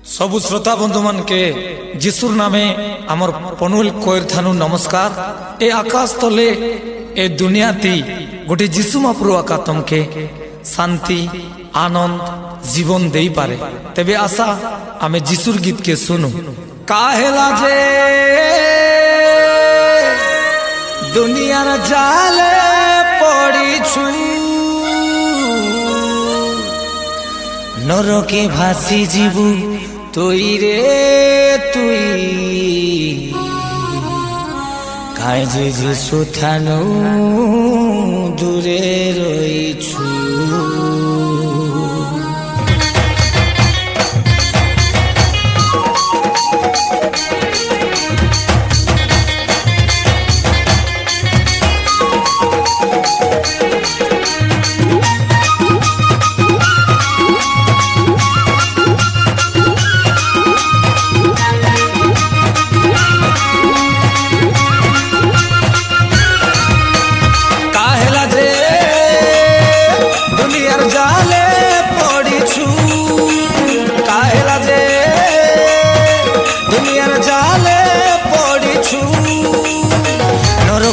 सबु श्रोता बंधु मान के जिसुर नामे आमर पनुल कोयर थानु नमस्कार। ए आकाश तले ए दुनिया ती गोटे जिसु महाप्रभु आका तमके शांति आनंद जीवन दे पारे। तेबे आशा आमे जिसुर गीत के सुनु। काहेला जे दुनियार जाले पड़ी छु नरके भासी जीवु तुई रे तुई काहे जे जिसु थानु दूरे रहिछु।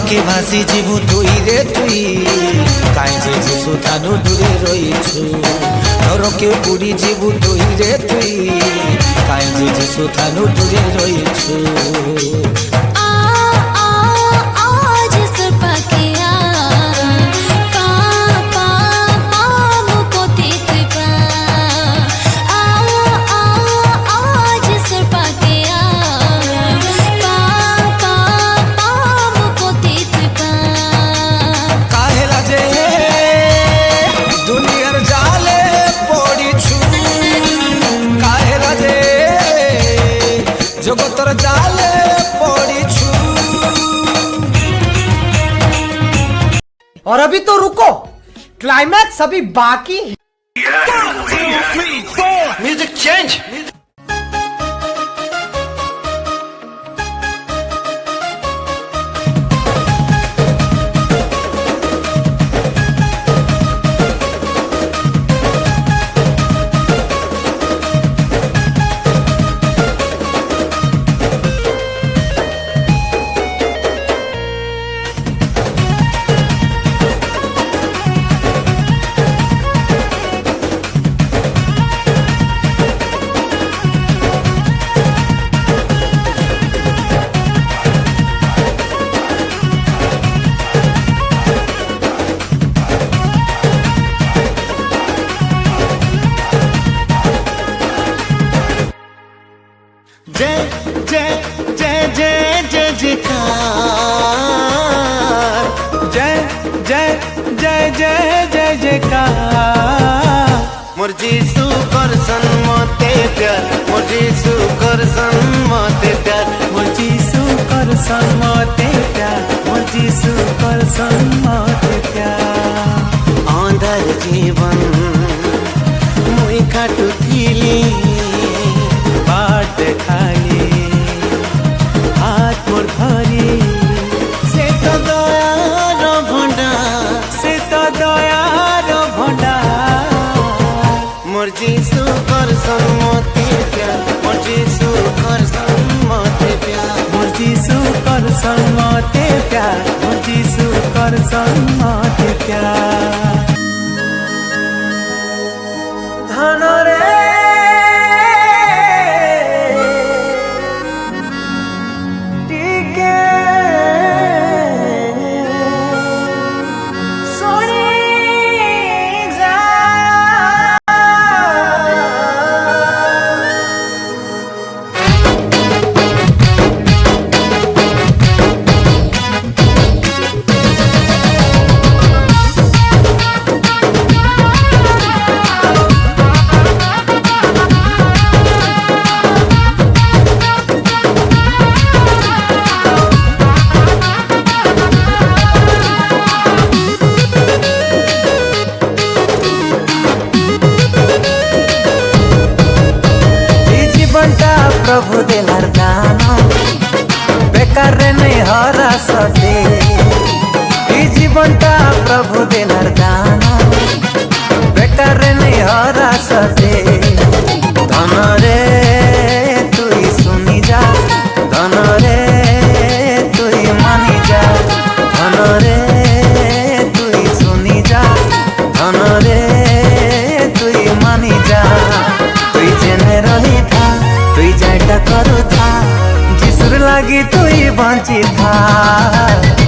के भासी जीवु तुई रे तुई काहे जे जिसु थानु दूरे रहिछु। नरके पुरी जीवु तुई रे तुई काहे जे जिसु थानु दूरे रहिछु। और अभी तो रुको, क्लाइमैक्स अभी बाकी है। Music change. जय जय जय जय जय जयकार, जय जय जय जय जय जयकार। मोर जीसु करसन मते प्यार, मोर जीसु करसन मते प्यार, मोर जीसु करसन मते प्यार, मोर जीसु करसन मते प्यार। अंधर जीवन मुई काटु थिली बाट खाली हाथ मोर धरी से तो दयार भंडा, से तो दयार भंडा। मोर जीसु करसन मते प्यार, मोर जीसु करसन मते प्यार, मोर जीसु करसन मते प्यार, मोर जीसु करसन मते प्यार। धन रे प्रभु देलार दान बेकार नहीं हरा सटे। जीवनटा प्रभु देलार दान बेकार नहीं हरा सटे। धन रे लगी तुई बंची था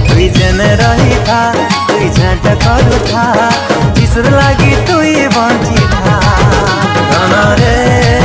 तुई जन रही था तुई झट करू था जिसुर लगी तुई बंची था धन रे